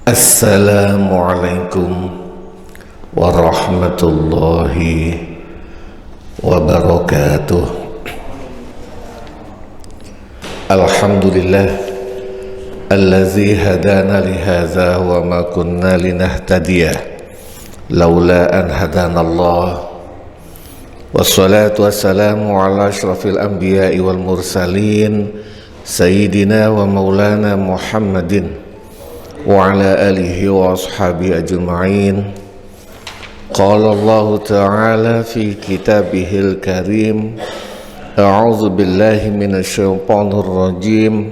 Assalamualaikum warahmatullahi wabarakatuh. Alhamdulillah allazi hadana lihadza wa ma kunna linahtadiya laula an hadana Allah. Wassalatu wassalamu ala asyrafil anbiya'i wal mursalin sayyidina wa maulana Muhammadin wa ala alihi wa ashabihi ajma'in. Qala Allah ta'ala fi kitabihil karim, a'udzu billahi minasy syaithanir rajim.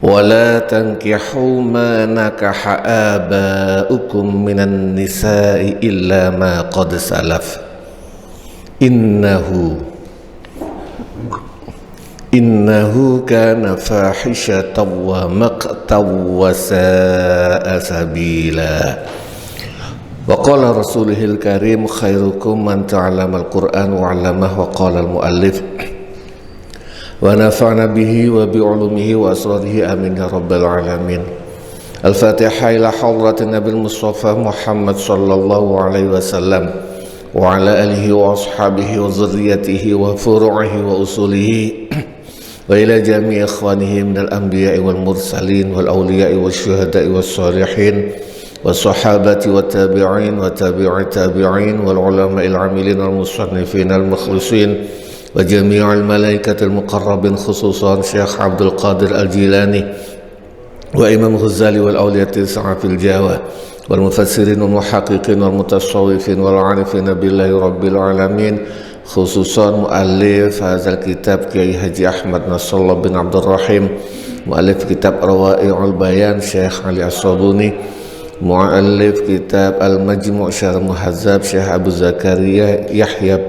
Wala tankihu ma nakaha aba'ukum minan nisa'i illa ma qad salaf innahu kana fahishatan wa maqtan wa sa'a sabila. Wa qala rasulihil karim khairukum man ta'allama al-Qur'an wa 'allamahu. Wa qala al-muallif wa nafa'na bihi wa bi'ulumihi wa asrarihi amin ya rabbal alamin. Al-Fatihah ila hadratin Nabil Mustafa Muhammad sallallahu alaihi wasallam wa ala alihi wa ashabihi wa zurriyatihi wa furu'ihi wa usulihi wa ila jami'i ikhwanihi minal anbiya'i wal mursalin wal awliya'i wal syuhada'i wal salihin wa sahabati wa tabi'in wa tabi'i tabi'in wal ulama'il amilin wal musannifin al mukhlisin wa jami'al malaikatil muqarrabin khususan Syekh Abdul Qadir Al-Jilani wa Imam Ghazali wal awliyatil sa'afil Jawa wal mufassirin wal muhaqqiqin wal mutasawwifin wal arifin billahi rabbil alamin, khususan muallif hadzal kitab Kiai Haji Ahmad Nasrullah bin Abdul Rahim, muallif kitab Rawa'i'ul Bayan Syekh Ali As-Sabuni, muallif kitab Al-Majmu' Syarh Muhazzab Syekh Abu Zakaria Yahya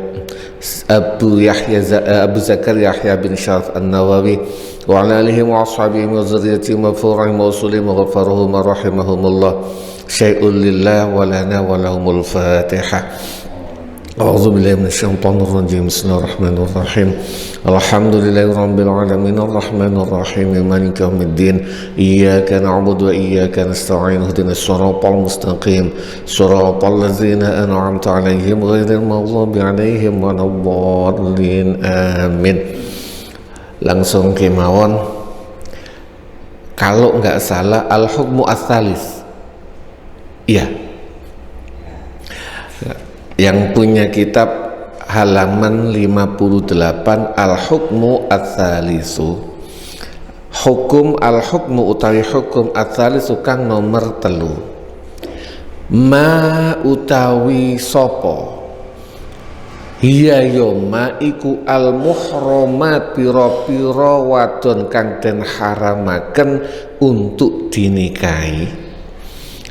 bin Syaraf An-Nawawi wa ala alihi wa ashabihi wa zurriyyatihi wa furu'ihim wa usulihim wa ghafarahum wa rahimahumullah. Syai'un lillah wa lana wa lahumul Fatihah. A'udzu billahi minasy syaithanir rajim. Bismillahirrahmanirrahim. Alhamdulillahi rabbil alamin arrahmanir rahim maliki yaumiddin. Iyyaka na'budu wa iyyaka nasta'in. Ihdinas siratal mustaqim. Siratal ladzina an'amta 'alaihim ghairil maghdubi 'alaihim waladdallin. Amin. Langsung kemawon. Kalau enggak salah al-hukmu ats-tsalis. Iya. Yang punya kitab halaman 58, al-hukmu ats-tsalisu. Hukum al-hukmu utawi hukum ats-tsalisu kang nomor 3. Ma utawi sapa hiya yoma iku al-muhramat pira-pira wadon kang den haramaken untuk dinikahi,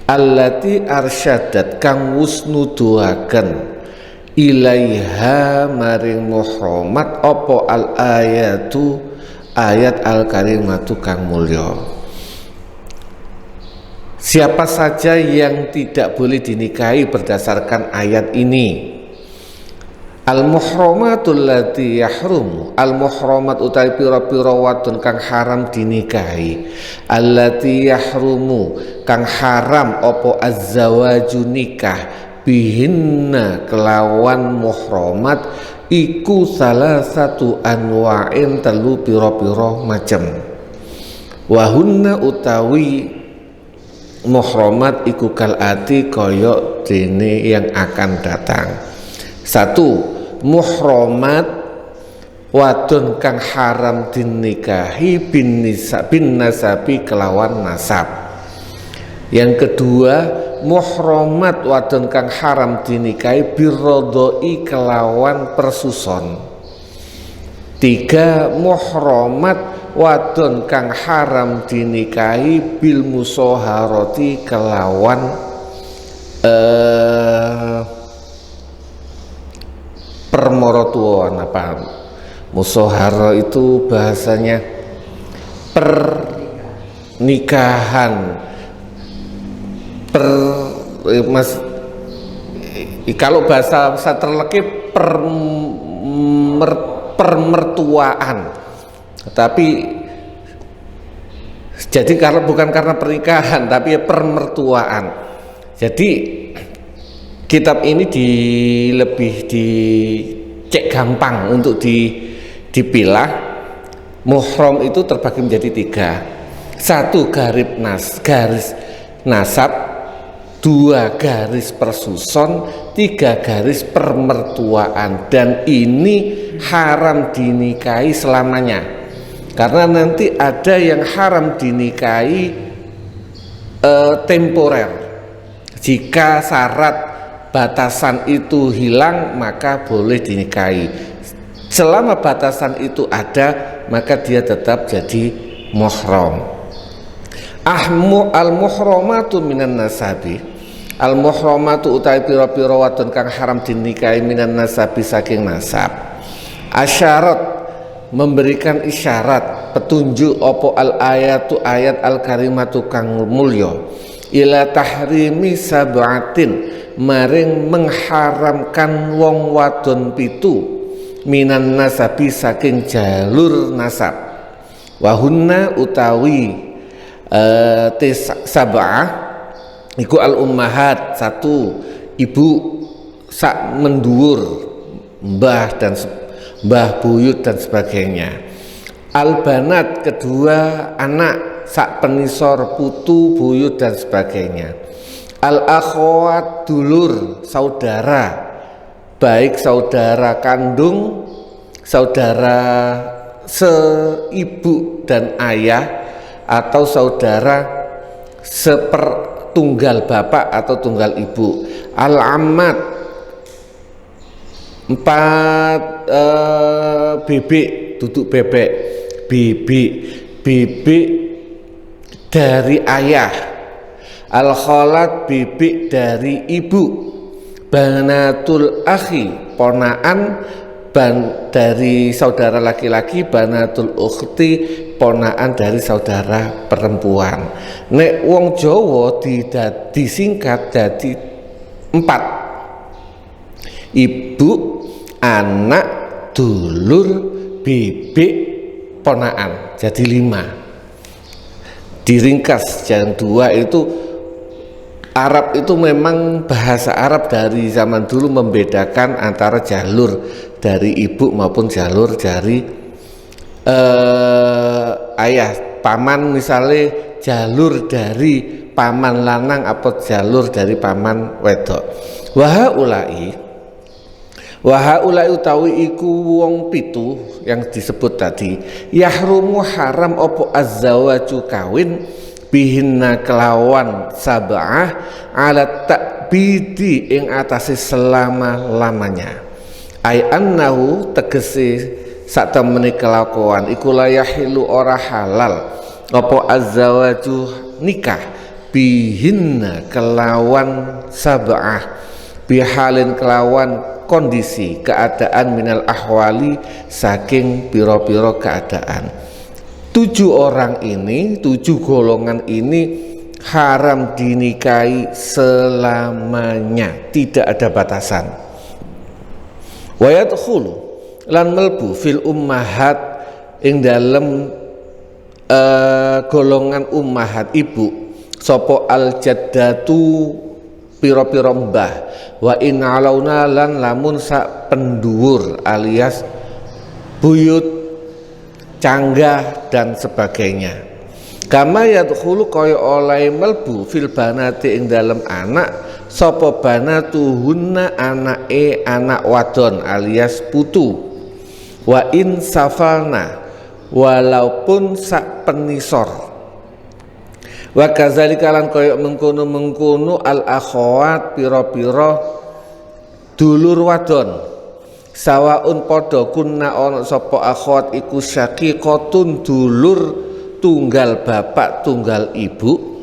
allati arsyadat kang wus nuduhaken ilaiha maring muhramat apa al ayatu ayat al karimatu kang mulya. Siapa saja yang tidak boleh dinikahi berdasarkan ayat ini? Al-muhramatul lati yahrum, al-muhramat utawi pira-pira wadon kang haram dinikahi, allati yahrumu kang haram apa az-zawaju nikah bihinna kelawan muhramat iku salah satu anwa'in telu pira-pira macem. Wahunna utawi muhramat iku kalati kaya dene yang akan datang. 1. Muhramat wadon kang haram dinikahi bin nasabi kelawan nasab. Yang kedua, muhramat wadon kang haram dinikahi birrodoi kelawan persuson. 3. Muhramat wadon kang haram dinikahi bil musaharati kelawan permorotuan. Apa musoharo itu bahasanya pernikahan kalau bahasa terlekip permertuaan, tapi Jadi karena bukan karena pernikahan tapi permertuaan. Jadi kitab ini lebih dicek gampang untuk dipilah. Muhram itu terbagi menjadi 3. 1 garis nasab, 2 garis persuson, 3 garis permertuaan. Dan ini haram dinikahi selamanya. Karena nanti ada yang haram dinikahi temporer. Jika syarat batasan itu hilang maka boleh dinikahi. Selama batasan itu ada maka dia tetap jadi muhram. Al-muhramatu minan nasabi. Al-muhramatu utawi pira-pira wadon kang haram dinikahi minan nasabi saking nasab. Asyarat memberikan isyarat petunjuk opo al ayatu ayat al karimatu kang mulya ila tahrimi sab'atin maring mengharamkan wong wadon 7 minan nasabi saking jalur nasab. Wahunna utawi sab'ah iku al ummahat 1 ibu sak menduwur, mbah buyut dan sebagainya. Albanat 2 anak sak penisor putu buyut dan sebagainya. Al akhwat dulur saudara, baik saudara kandung, saudara seibu dan ayah, atau saudara sepertunggal bapak atau tunggal ibu. Al ammat 4 bebek, duduk bebek, bebek dari ayah. Al khalat bebek dari ibu. Banatul akhi ponaan dari saudara laki-laki. Banatul ukhti ponaan dari saudara perempuan. Nek wong Jawa disingkat jadi 4. Ibu, anak, dulur, bebek, ponaan, jadi 5. Diringkas yang 2 itu Arab itu memang bahasa Arab dari zaman dulu membedakan antara jalur dari ibu maupun jalur dari ayah. Paman misalnya jalur dari paman lanang atau jalur dari paman wedok. Wahaulai utawi iku wong 7 yang disebut tadi. Yahrumu haram opo azzawaju kawin bihinna kelawan sab'ah ala takbidi ing atase selama-lamanya. Ai annahu tegese sak temene kelakuan iku layahilu ora halal opo azzawaju nikah bihinna kelawan sab'ah bihalin kelawan kondisi keadaan minal ahwali saking piro-piro keadaan. 7 orang ini, 7 golongan ini haram dinikahi selamanya, tidak ada batasan. Wa yadkhulu lan melbu fil ummahat ing dalem golongan ummahat ibu sapa al jaddatu pira-pira mbah wa in alauna lan lamun sak penduwur alias buyut, canggah dan sebagainya. Kama yadkhulu kaya oleh melbu fil banati ing dalem anak sapa banatuhunna anake anak wadon alias putu. Wa in safalna walaupun sak penisor. Wa kadzalika lan kaya mengkono-mengkono al akhwat pira-pira dulur wadon. Sawaun padha kunna ana sapa akhwat iku syaqiqatun dulur tunggal bapak tunggal ibu,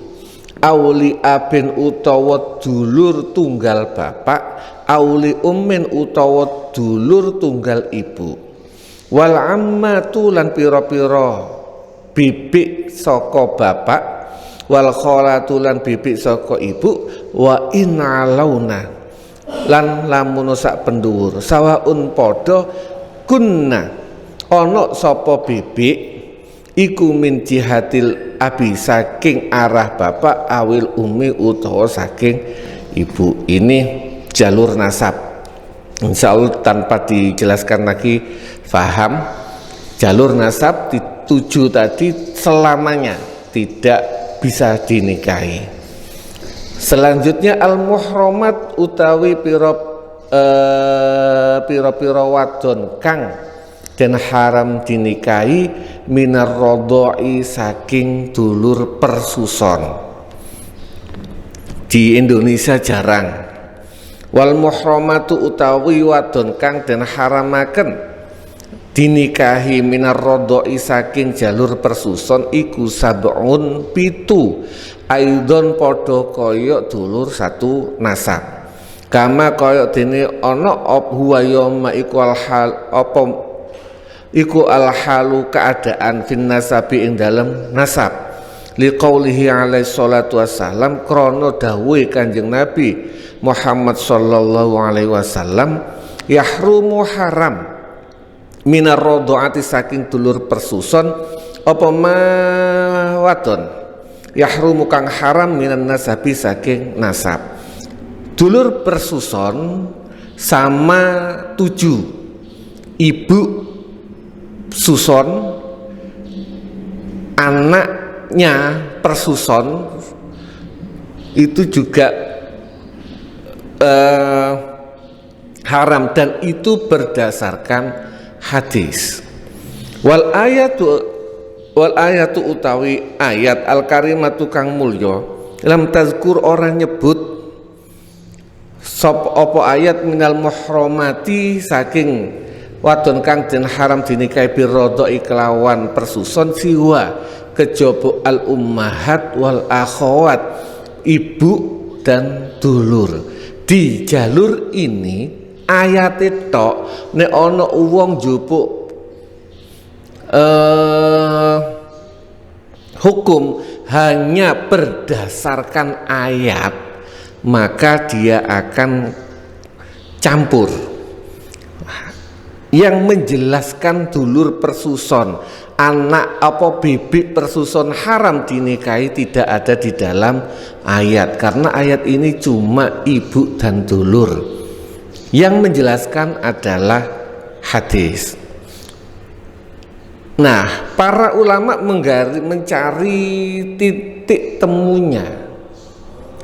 auli abin utawa dulur tunggal bapak, auli ummin utawa dulur tunggal ibu, wal ammatu lan pira-pira bibik saka bapak, wal khalatu lan bibik saka ibu, wa in alauna lan lamun sak penduwur sawaun padha kunna ana sapa bibik iku min jihatil abi saking arah bapak awil umi utawa saking ibu. Ini jalur nasab. Insya Allah tanpa dijelaskan lagi paham. Jalur nasab dituju tadi selamanya tidak bisa dinikahi. Selanjutnya al-muhramat utawi piro wadon kang den haram dinikahi minar rodoi saking dulur persuson. Di Indonesia jarang. Wal muhramatu utawi wadon kang den haramaken dinikahi minar rodoi saking jalur persuson iku sab'un pitu aidon podo koyok dulur satu nasab. Kama koyok dene ana huwa yoma iku alhal apa iku alhalu keadaan fin nasabi ing dalem nasab. Liqaulihi alaihi salatu wassalam krana dawuhe Kanjeng Nabi Muhammad sallallahu alaihi wasallam yahrumu haram minar rodhaati saking dulur persuson apa wadon yahrumu kang haram minan nasabi saking nasab. Dulur persuson sama 7, ibu suson, anaknya persuson itu juga haram, dan itu berdasarkan hadis. Wal ayatu utawi ayat al karimatu kang mulya lam tazkur orang nyebut sop opo ayat minal muhramati saking wadon kang den haram dinikahi birodoi kelawan persuson siwa kejaba al ummahat wal akhawat, ibu dan dulur. Di jalur ini ayat itu nek ana wong njupuk hukum hanya berdasarkan ayat, maka dia akan campur. Yang menjelaskan dulur persuson, anak apa bibit persuson haram dinikahi tidak ada di dalam ayat, karena ayat ini cuma ibu dan dulur. Yang menjelaskan adalah hadis. Nah, para ulama mencari titik temunya.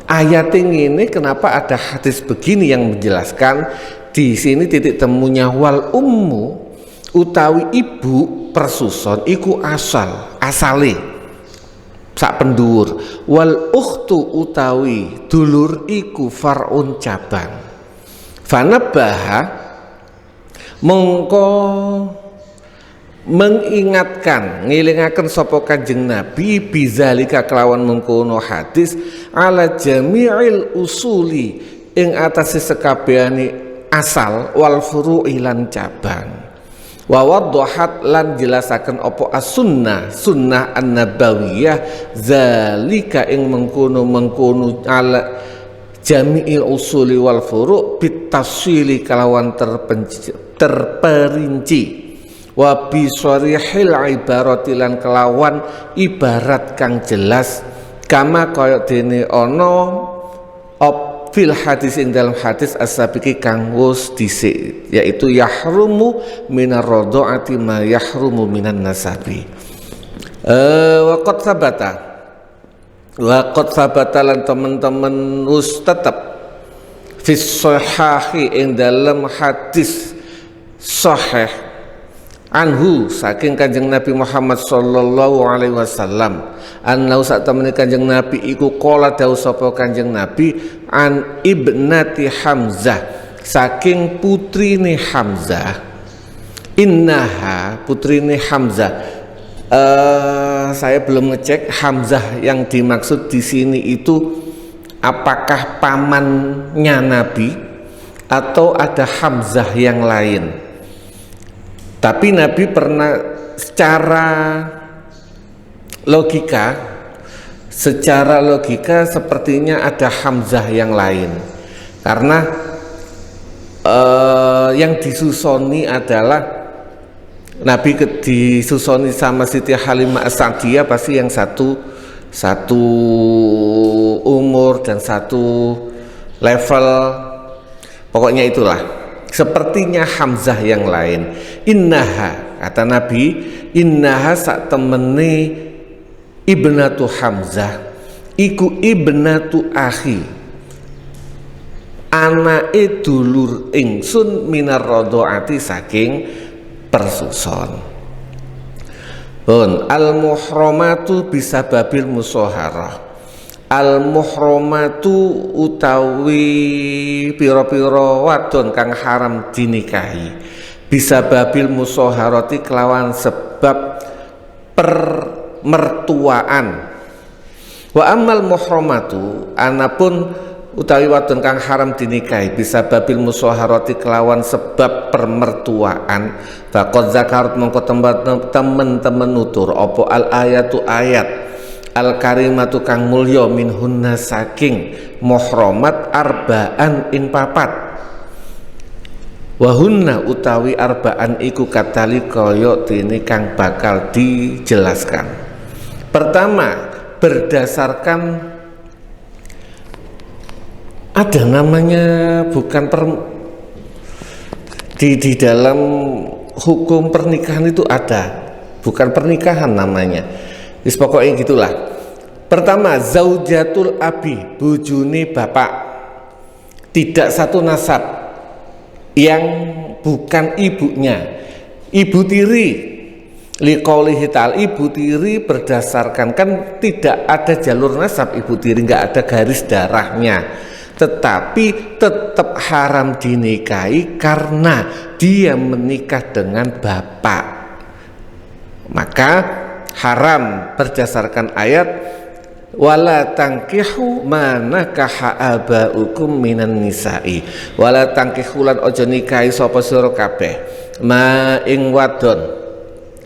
Ayat ini kenapa ada hadis begini yang menjelaskan? Di sini titik temunya wal ummu utawi ibu persuson iku asale sak penduwur, wal ukhtu utawi dulur iku far'un cabang. Fanabaha mongko mengingatkan ngilingaken sapa Kanjeng Nabi bizalika kelawan mengkono hadis ala jami'il usuli ing atase sekabehane asal wal furu'i lan cabang. Wa wadhahat lan jelasaken apa as-sunnah sunnah an-nabawiyah zalika ing mengkono ala jami'il usuli wal furu' bitafsili kalawan terperinci wa bi sharihil ibarati lan kelawan ibarat kang jelas kama kaya dene ana fil hadis ing dalam hadis as-sabiqi kang wis dhisik, yaitu yahrumu minar rodhaati ma yahrumu minan nasabi. Wa qad sabata lan teman-teman wis tetep fi shahihi ing dalam hadis sahih anhu saking Kanjeng Nabi Muhammad sallallahu alaihi wasallam annahu sak temene Kanjeng Nabi iku qala dawuh sapa Kanjeng Nabi an ibnati Hamzah saking putrine Hamzah, innaha putrine Hamzah. Saya belum ngecek Hamzah yang dimaksud di sini itu apakah pamannya Nabi atau ada Hamzah yang lain. Tapi Nabi pernah secara logika sepertinya ada Hamzah yang lain, karena yang disusoni adalah Nabi disusoni sama Siti Halimah As-Sa'diyah pasti yang satu umur dan satu level, pokoknya itulah. Sepertinya Hamzah yang lain. Innaha, kata Nabi, innaha sak temene ibnatu Hamzah iku ibnatu akhi, anake dulur ingsun minar radhaati saking persuson. Al muhramatu bisa babil musoharah. Al muhramatu utawi piro-piro wadon kang haram dinikahi bisa babil musoharati kelawan sebab permertuaan. Wa amal muhramatu anapun utawi wadon kang haram dinikahi bisa babil musoharati kelawan sebab permertuaan. Faqad zakarat mongko temen-temen nutur opo al ayatu ayat al karimatu kang mulya minhunna saking muhramat arbaan ing papat. Wahunna utawi arbaan iku katali kaya dene kang bakal dijelaskan. Pertama, berdasarkan ada namanya bukan di dalam hukum pernikahan itu ada, bukan pernikahan namanya. Wis pokoknya gitulah. Pertama, zaujatul abi, bojone bapak, tidak satu nasab, yang bukan ibunya, ibu tiri. Liqaulihi ta'ala, ibu tiri berdasarkan, kan tidak ada jalur nasab ibu tiri, nggak ada garis darahnya, tetapi tetap haram dinikahi karena dia menikah dengan bapak, maka haram berdasarkan ayat wala tangkihu manakaha abaukum minan nisa'i, wala tangkihu lan ojo nikahi sapa sira kabeh ma ing wadon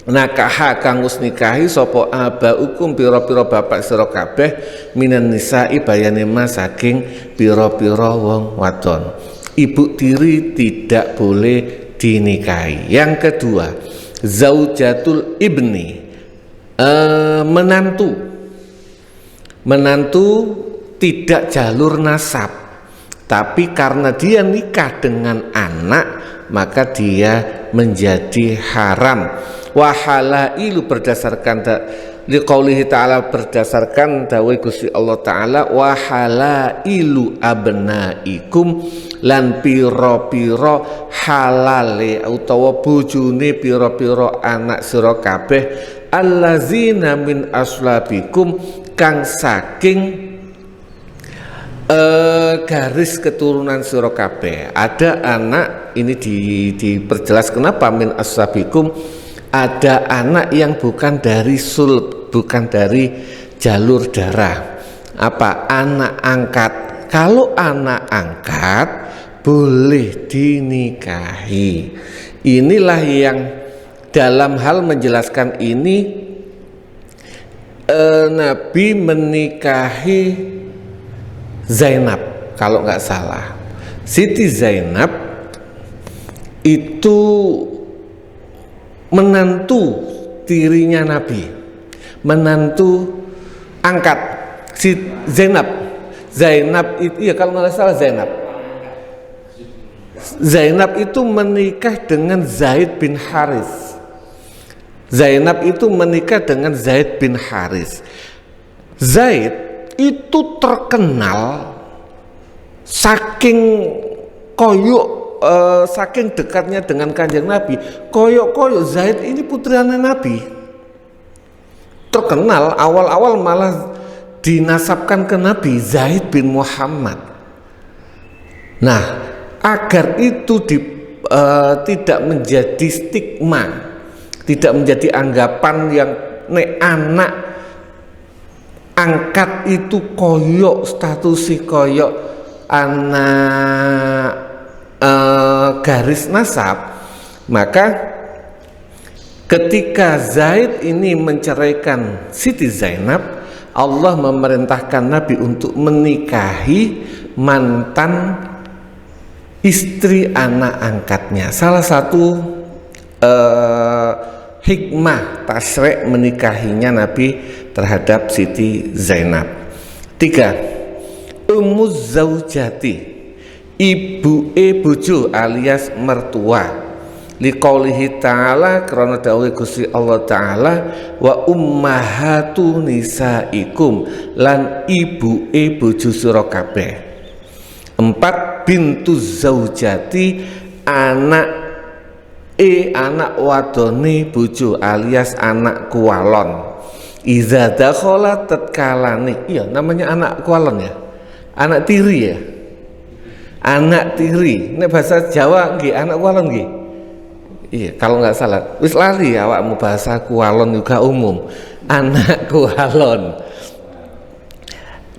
nakaha kang wis nikahi sapa abaukum pira-pira bapak sira kabeh minan nisa'i bayane mas saking pira-pira wong wadon. Ibu tiri tidak boleh dinikahi. Yang kedua, zaujatul ibni, menantu tidak jalur nasab, tapi karena dia nikah dengan anak maka dia menjadi haram. Wahalailu berdasarkan liqaulihi ta'ala, berdasarkan dawuh Gusti Allah Ta'ala, wahalailu abnaikum, lan pira-pira halale utawa bojone pira-pira anak sira kabeh allazina min aslabikum kang saking garis keturunan sira kabeh. Ada anak ini diperjelas kenapa min aslabikum, ada anak yang bukan dari sulb, bukan dari jalur darah. Apa? Anak angkat. Kalau anak angkat boleh dinikahi. Inilah yang dalam hal menjelaskan ini Nabi menikahi Zainab kalau nggak salah. Siti Zainab itu menantu tirinya Nabi, menantu angkat si Zainab itu ya kalau nggak salah Zainab itu menikah dengan Zaid bin Haris. Zainab itu menikah dengan Zaid bin Haris. Zaid itu terkenal saking koyok, saking dekatnya dengan kanjeng Nabi, koyok-koyok Zaid ini putranya Nabi, terkenal. Awal-awal malah dinasabkan ke Nabi, Zaid bin Muhammad. Nah, agar itu tidak menjadi stigma, tidak menjadi anggapan yang anak angkat itu koyok, statusi koyok anak garis nasab, maka ketika Zaid ini menceraikan Siti Zainab, Allah memerintahkan Nabi untuk menikahi mantan istri anak angkatnya. Salah satu hikmah tasyrik menikahinya Nabi terhadap Siti Zainab. 3. Ummuz zaujati, ibuke bojo alias mertua. Liqaulihi ta'ala, karena dawuh Gusti Allah Ta'ala, wa ummahatu nisaikum, lan ibuke bojo sira kabeh. 4. Bintu zaujati, anak wadone bojo alias anak kualon. Iza dakhala tatkalane, iya namanya anak kualon ya, anak tiri ya, anak tiri. Ini bahasa Jawa nggih anak kualon nggih. Iya, kalau nggak salah. Wis lali awakmu bahasa kualon juga umum. Anak kualon.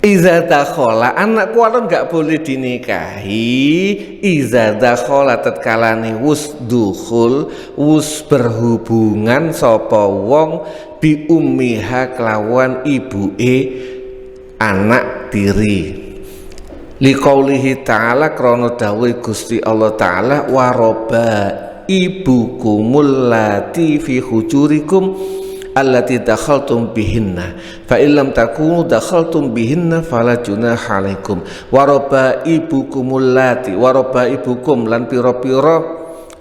Iza dakhala, anak kualon nggak boleh dinikahi. Iza dakhala tatkalane wus dukhul, wus berhubungan sapa wong bi ummiha kelawan ibuke anak tiri. Liqaulihi ta'ala, krana dawuh Gusti Allah Ta'ala, waroba ibukumul lati fi hujurikum allati dakhaltum bihinna fa illam takunu dakhaltum bihinna fala junaha alaikum. Waroba ibukumul lati, waroba ibukum lan pira-pira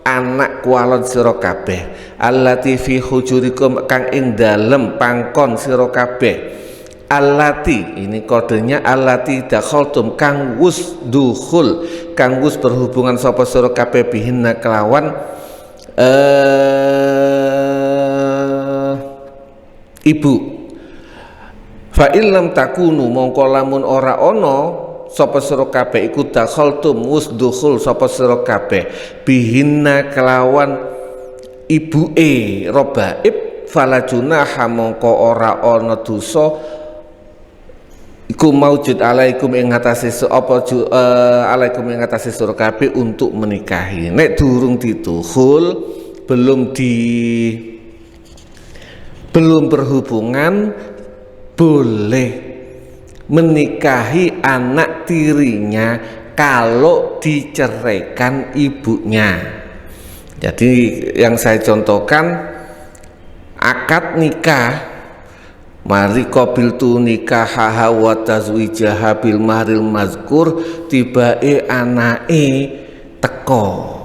anak kualon sira kabeh, allati fi hujurikum kang ing dalem pangkon sira kabeh. Allati, ini kodenya allati dakhaltum, kang wus dukhul, kang wus berhubungan sapa sira kabeh bihinna kelawan ibu. Fa illam takunu, mongko lamun ora ana sapa sira kabeh iku dakhaltum wus dukhul sapa sira kabeh bihinna kelawan ibuke robaib, fala junaha, mongko ora ana dosa iku maujud alaikum ing ngatasi alaikum ing ngatasi sira kabeh untuk menikahi. Nek durung ditukhul, belum berhubungan, boleh menikahi anak tirinya kalau diceraikan ibunya. Jadi yang saya contohkan, akad nikah, mari qabiltu nikahaha wa tazwijaha bil mahril mazkur, tibae anake teko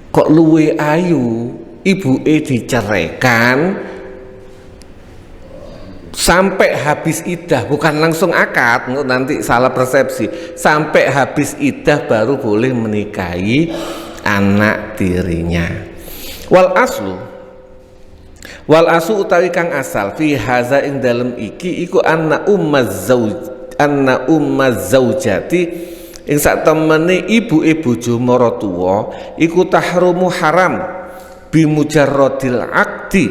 kok luwe ayu, ibuke diceraikan sampai habis iddah, bukan langsung akad, nanti salah persepsi. Sampai habis iddah baru boleh menikahi anak tirinya. Wal aslu utawi kang asal fi haza ing dalem iki iku anna ummaz zaujati, ing sak temene ibuke bojo maratuwa iku tahrumu haram bi mujarradil aqdi,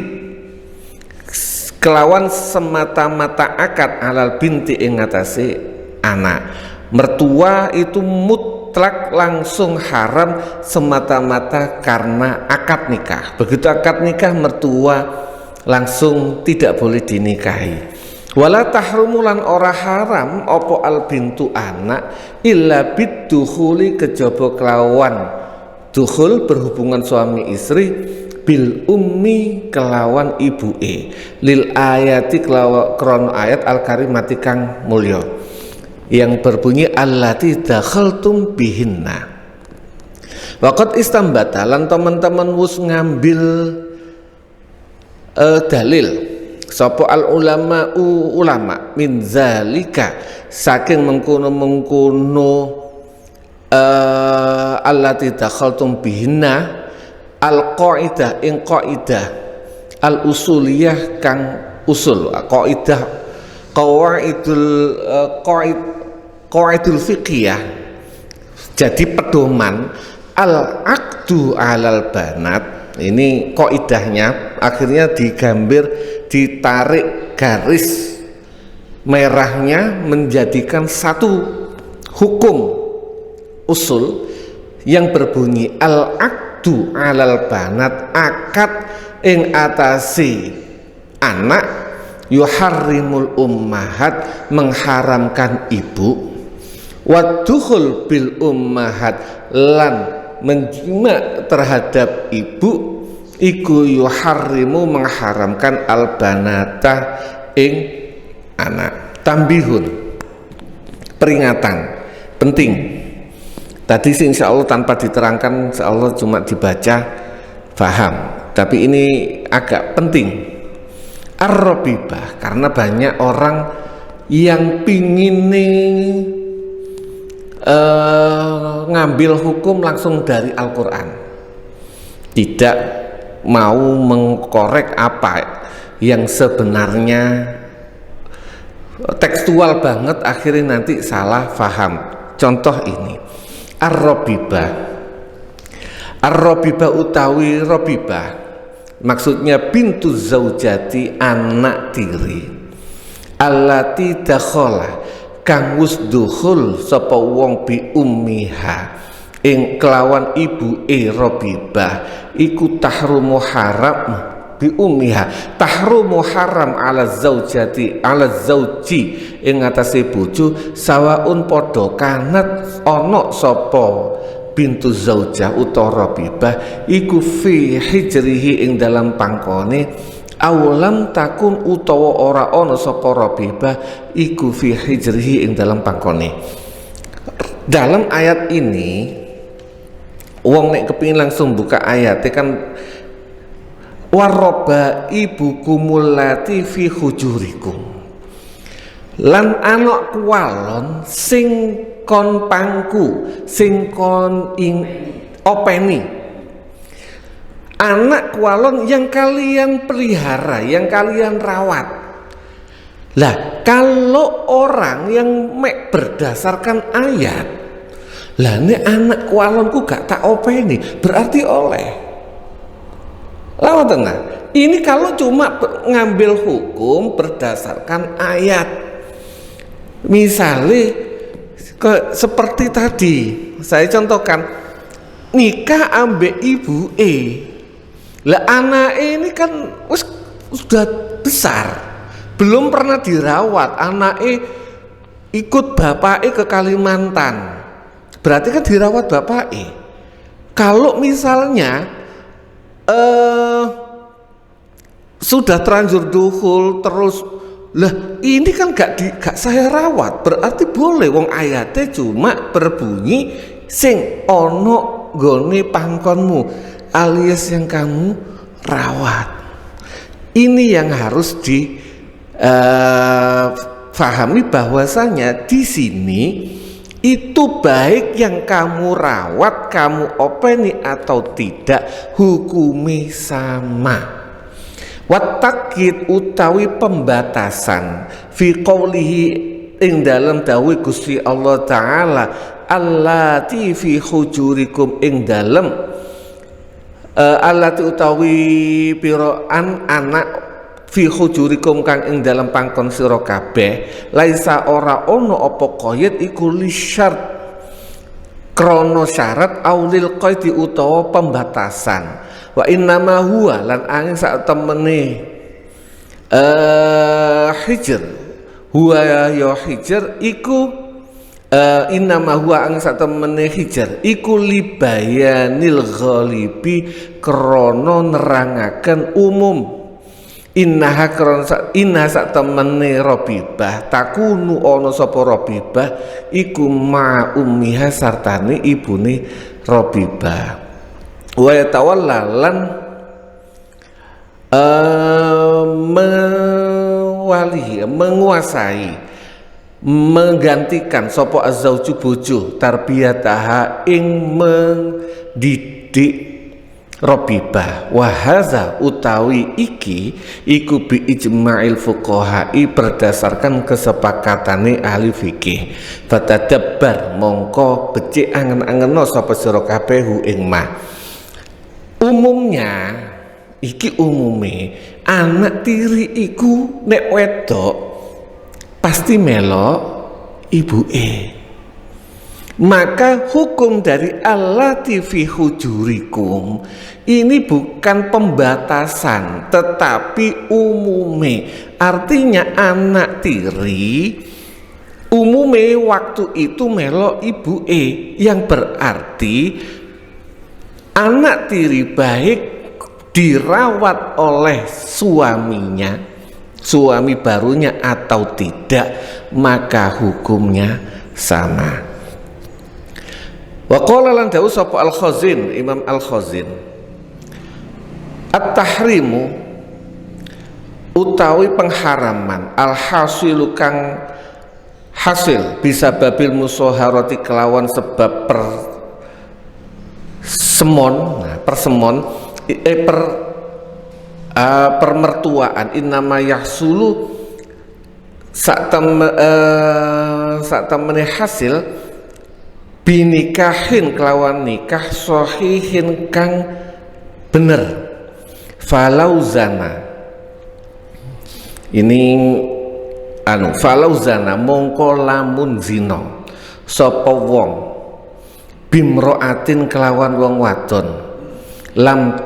kelawan semata-mata akad alal binti ing ngatasé anak. Mertua itu mutlak langsung haram semata-mata karena akad nikah. Begitu akad nikah, mertua langsung tidak boleh dinikahi. Wala tahrumulan ora haram opo al bintu anak illa bidukhuli, kejaba kelawan dukhul berhubungan suami istri, bil ummi kelawan ibuke, lil ayati kelawan ayat al karimati kang mulya yang berbunyi allati dakhaltum bihinna. Waqat istambata, lan teman-teman wus ngambil dalil sapa al ulama min zalika, saking mengkono allati dakhaltum bihinna al qaidah ing qaidah al usuliyah kang usul, qaidah qawaidul fiqhiyah. Jadi pedoman al aqdu alal banat, ini qaidahnya akhirnya digambir, ditarik garis merahnya menjadikan satu hukum usul yang berbunyi al aqdu alal banat, akad ing atasi anak, yuharrimul ummahat, mengharamkan ibu, wadukhul bil ummahat, lan menjima terhadap ibu, iku yuharrimu mengharamkan albanata ing anak. Tambihun, peringatan penting. Tadi sih insya Allah tanpa diterangkan, insya Allah cuma dibaca paham. Tapi ini agak penting. Ar-Rabibah, karena banyak orang yang pingin ngambil hukum langsung dari Al-Quran, tidak mau mengkorek apa yang sebenarnya tekstual banget, akhirnya nanti salah paham. Contoh ini Ar-Rabibah. Ar-Rabibah utawi Rabibah maksudnya bintu zaujati, anak tiri, allati dakhala kang wis dukhul sapa wong bi ummiha ing kelawan ibu Rabibah iku tahrumu haram bi ummiha, tahrumu haram ala zaujati ala zauji ing atase bojo, sawaun padha kanat ana sapa bintu zaujah utawa Rabibah iku fi hijrihi ing dalam pangkone, awalam takun utawa ora ana sapa Rabibah iku fi hijrihi ing dalam pangkone. Dalam ayat ini wong nek kepingin langsung buka ayatnya kan, waroba ibukumul lati fi hujurikum, lan anak kualon sing kon pangku, sing kon ing openi. Anak kualon yang kalian pelihara, yang kalian rawat. Lah kalau orang yang mek berdasarkan ayat, lah ini anak kualonku gak tak openi, berarti oleh. Lawan tengah. Ini kalau cuma ngambil hukum berdasarkan ayat, misalnya seperti tadi saya contohkan, nikah ambek ibu lah anak ini kan sudah besar, belum pernah dirawat, anak ikut bapak ke Kalimantan, berarti kan dirawat bapak. Kalau misalnya sudah terlanjur dukhul terus, lah ini kan gak saya rawat, berarti boleh, wong ayatnya cuma berbunyi sing ono gone pangkonmu alias yang kamu rawat. Ini yang harus difahami bahwasanya di sini itu baik yang kamu rawat, kamu openi atau tidak, hukumi sama. Watakid utawi pembatasan fi qawlihi ing dalam dawuh Gusti Allah Ta'ala, allati fi hujurikum ing dalam allati utawi piroan anak fi hujurikum kang ing dalam pangkon sira kabeh, laisa ora ono apa qayyid iku lisyart krono syarat aulil qaidi utawa pembatasan. Wa innama huwa lan angin sak temene hijr huwa ya hijr iku innama huwa angin sak temene hijr iku libayanil ghalibi krana nerangaken umum. Innaha sak temene Rabibah takunu ana sapa Rabibah iku ma ummiha sartane ibune Rabibah. Wa yatawalla lan menguasai, menggantikan sapa azzauju bojo tarbiyataha ing mendidik Rabibah. Wa hadza utawi iki iku bi ijma'il fuqaha'i berdasarkan kesepakatane ahli fikih. Fatadabbar mongko becik angen-angeno sapa sira kabeh hu ing ma. Umumnya iki umume anak tiri iku nek wedok pasti melok ibuke. Maka hukum dari allati fi hujurikum ini bukan pembatasan tetapi umume, artinya anak tiri umume waktu itu melok ibuke, yang berarti anak tiri baik dirawat oleh suaminya, suami barunya atau tidak, maka hukumnya sama. Wa qala lan dawu sapa Al-Khazin, Imam Al-Khazin, at-tahrimu utawi pengharaman al-hasilu kang hasil bisa babil musaharati kelawan sebab permertuaan innama yahsulu sak temene hasil binikahin kelawan nikah sahihin kang bener falau zana ini falau zana mongko lamun zina sapa wong bimroatin kelawan wong wadon lam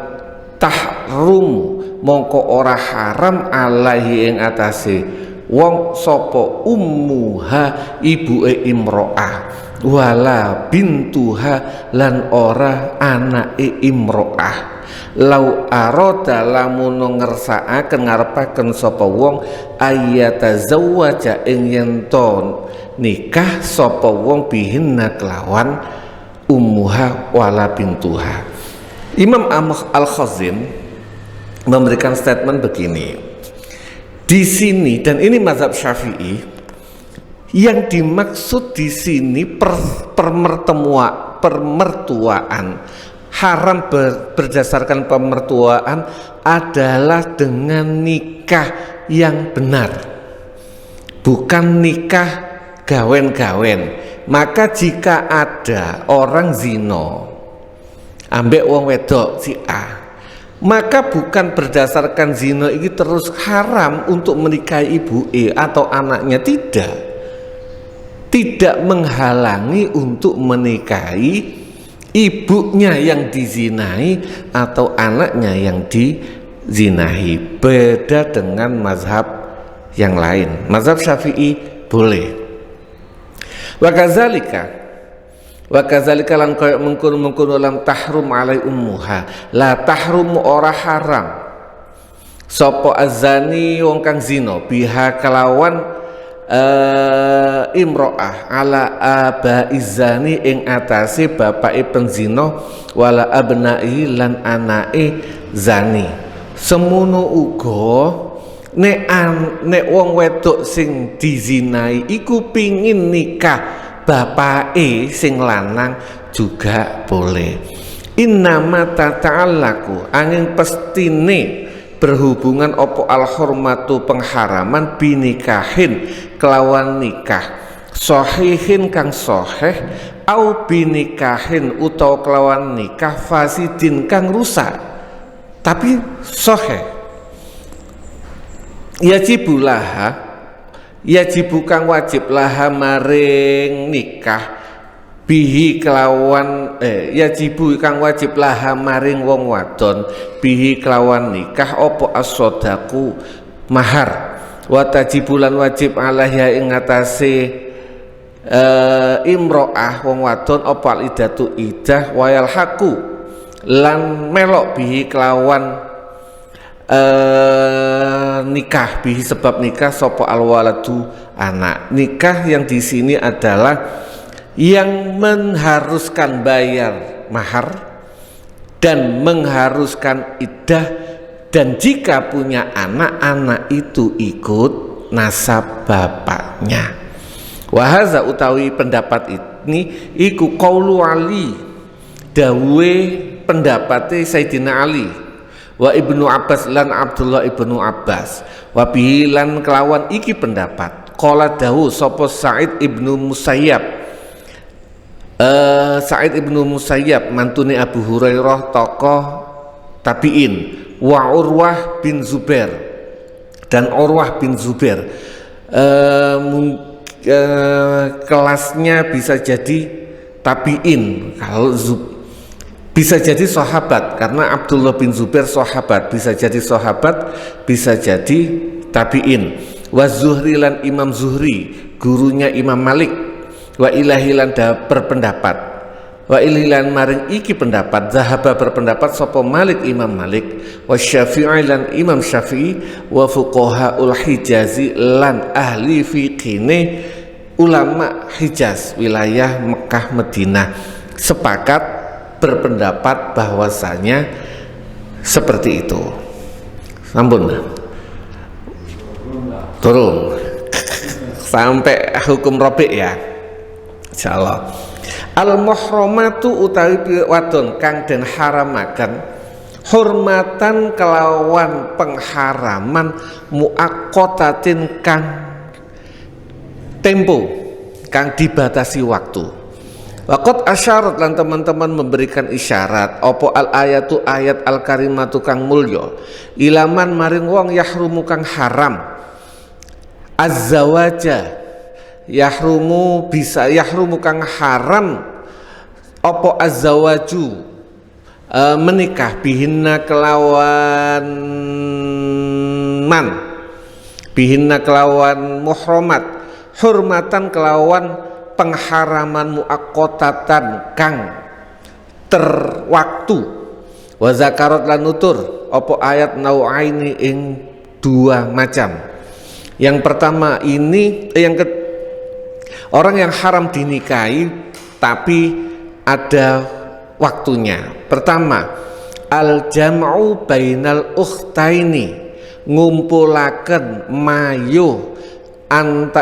tahrum mongko ora haram alaihi ing atase wong sapa ummuha ibuke imroah wala bintuha lan ora anake imroah lau arada lamun ngersakaken ngarepaken sapa wong ayatazawwaja ing yen to nikah sapa wong bihinna kelawan ummuha wala bintuha. Imam Al-Khazin memberikan statement begini di sini, dan ini mazhab Syafi'i, yang dimaksud di sini permertuaan haram berdasarkan pemertuaan adalah dengan nikah yang benar, bukan nikah gawen-gawen. Maka jika ada orang zina ambek wong wedok si A, maka bukan berdasarkan zina ini terus haram untuk menikahi ibu E atau anaknya, tidak menghalangi untuk menikahi ibunya yang dizinai atau anaknya yang dizinahi. Beda dengan mazhab yang lain. Mazhab Syafi'i boleh. Wa kadzalika lan kaya mengkono lam tahrum alai ummuha, la tahrum ora haram sapa azani wong kang zina biha kelawan imro'ah ala abaizani ing atase bapake penzina wala abnai lan anake zani. Semono uga nek wong wedok sing dizinai iku pingin nikah bapake sing lanang juga boleh. Innama tata'allaku angin pestine berhubungan opo al-hurmatu pengharaman binikahin kelawan nikah sahihin kang sahih au binikahin utawa kelawan nikah fasidin kang rusak tapi sahih. Yajibu kang wajib laha maring nikah bihi kelawan yajibu kang wajib laha maring wong wadon bihi kelawan nikah opo as-shadaqu mahar wa tajibulan wajib alaiha ing atase imro'ah wong wadon opo al-idatu idah wayal haku lan melok bihi kelawan nikah bihi sebab nikah sopo al-waladu anak. Nikah yang di sini adalah yang mengharuskan bayar mahar dan mengharuskan iddah, dan jika punya anak-anak itu ikut nasab bapaknya. Wahaza utawi pendapat ini iku qaulu Ali, dawe pendapate Sayyidina Ali, wa Ibnu Abbas lan Abdullah Ibnu Abbas, wa bihi lan kelawan iki pendapat qala dawu sapa Sa'id Ibnu Musayyab, Sa'id Ibnu Musayyab mantune Abu Hurairah tokoh tabi'in, wa Urwah bin Zubair dan Urwah bin Zubair kelasnya bisa jadi tabi'in, kalau bisa jadi sahabat karena Abdullah bin Zubair sahabat, bisa jadi sahabat, bisa jadi tabi'in. Wa Zuhri lan Imam Zuhri gurunya Imam Malik, wa ilahi lan berpendapat Wa ililan maring iki pendapat zahaba berpendapat sapa Malik Imam Malik wa Syafi'i lan Imam Syafi'i wa fuqahaul Hijazi lan ahli fiqhine ulama Hijaz wilayah Mekah Madinah sepakat berpendapat bahwasanya seperti itu. Sampun turun sampai hukum Rabi' ya insyaallah. Al-muhramatu utawi wadon kang den haramaken hurmatan kelawan pengharaman muaqqatatin kang tempo kang dibatasi waktu. Waqat asyarat lan teman-teman memberikan isyarat opo al ayatu ayat al karimatu kang mulya ilaman maring wong yahrumu kang haram azzawaja yahrumu bisa yahrumu kang haram opo azzawaju menikah bihinna kelawan man bihinna kelawan muhramat hurmatan kelawan pengharaman muaqqatatan kang terwaktu wa zakarat lan nutur opo ayat nau'aini ing dua macam. Yang pertama ini orang yang haram dinikahi tapi ada waktunya. Pertama, al-jam'u bainal ukhtaini ngumpulaken mayuh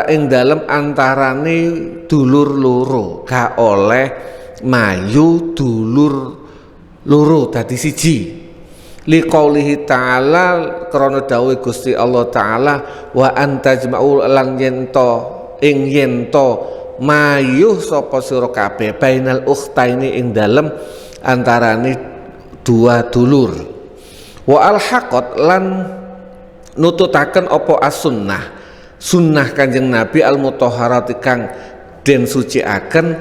ing dalem antarane dulur loro, gak oleh mayu dulur loro dadi siji. Liqaulihi ta'ala krana dawuh Gusti Allah taala wa antajma'u lan yento mayuh sapa sira kabeh bainal ukhtaini ing dalem antarane dua dulur. Wa alhaqat lan nututaken apa as-sunnah sunnah Kanjeng Nabi al-mutahharati kang den suciaken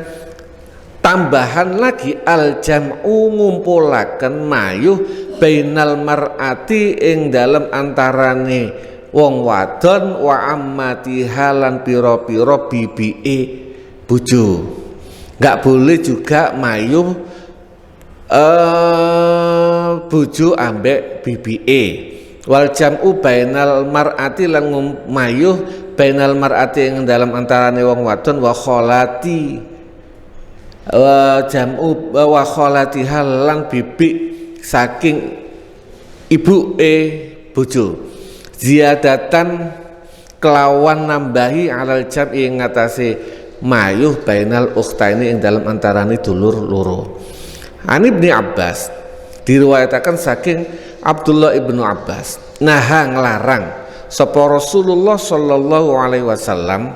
tambahan lagi al-jam'u ngumpulaken mayuh bainal mar'ati ing dalem antarane wong wadon wa ammati halan pira-pira bibike bojo. Enggak boleh juga mayuh bojo ambek bibike. Wal jam'u bainal mar'ati lan mayuh bainal mar'ati ing dalam antarane wong wadon wa kholati wa jam'u wa kholati halan bibik saking ibuke bojo. Ziyadatan kelawan nambahi alal jam'i ing ngatasé mayuh bainal ukhtaini ing dalam antarane dulur loro. An Ibnu Abbas diriwayataken saking Abdullah ibnu Abbas naha ngelarang sapa Rasulullah sallallahu alaihi wasallam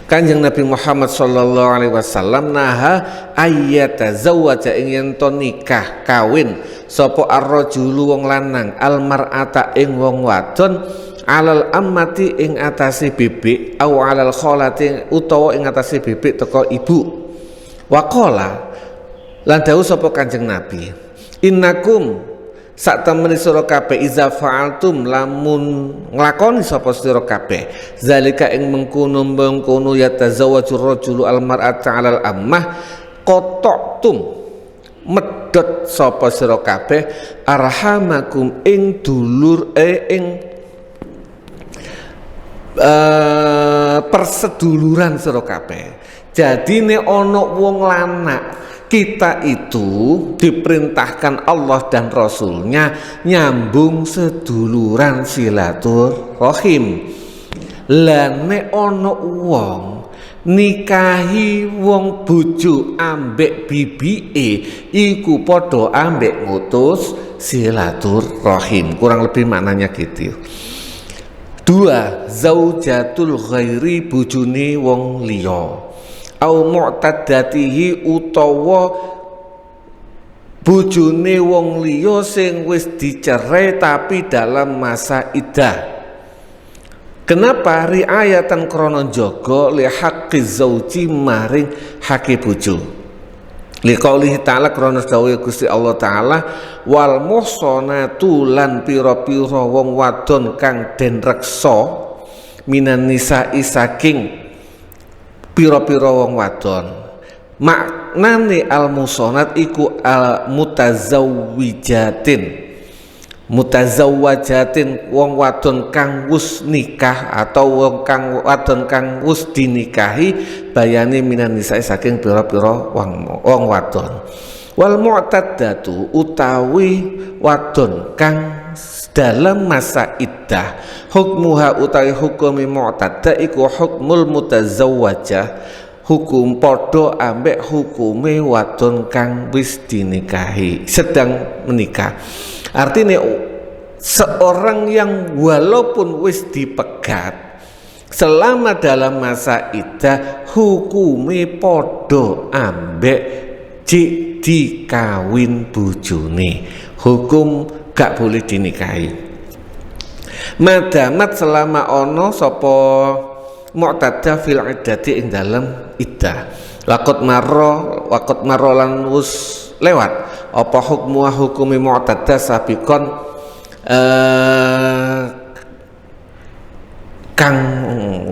Kanjeng Nabi Muhammad sallallahu alaihi wasallam naha ayyatazawwaja ing yen to nikah kawin sapa ar-rajulu wong lanang al-mar'ata ing wong wadon alal ammati ing atase bibik au alal kholati utawa ing atase bibik teko ibu. Waqala lan dawuh sapa Kanjeng Nabi innakum sak temeni sira kabeh iza fa'altum lamun nglakoni sapa sira kabeh zalika ing mengkono yatazawwajur rajulu al-mar'ata 'alal ammah qata'tum medhot sapa sira kabeh arhamakum ing dulur ing perseduluran sira kabeh. Jadi nek ana wong lanang kita itu diperintahkan Allah dan Rasulnya nyambung seduluran silaturahim. Lah nek ana wong nikahi wong bojo ambek bibike iku padha ambek ngutus silaturahim. Kurang lebih maknanya gitu. 2. Zaujatul ghairi bojone wong liya. Au mu'taddatihi utawa bojone wong liya sing wis dicerai tapi dalam masa iddah. Kenapa? Riayatan krana jaga li haqqi zauji maring hake bojo. Liqaulihi ta'ala krana dawuh Gusti Allah taala wal muhsanatu lan pira-pira wong wadon kang den reksa minan nisa'i saking pira-pira wong wadon maknane al musonat iku al mutazawwajatin wong wadon kang wus nikah atau wong kang wadon kang wus dinikahi bayane minan nisa saking pira-pira wong wadon. Wal mu'taddatu utawi wadon kang dalam masa iddah hukmuha utawi hukumi mu'taddah iku hukmul mutazawwajah, hukum podo ambek hukume wadon kang wis dinikahi sedang menikah. Artinya seorang yang walaupun wis dipegat selama dalam masa iddah hukume podo ambek dikawin bojone, hukum gak boleh dinikahi. Madamat selama ono sapa mu'taddah fil iddati ing dalem iddah. Waqt marra lan wis lewat apa hukmu hukumi mu'taddah sabikon kang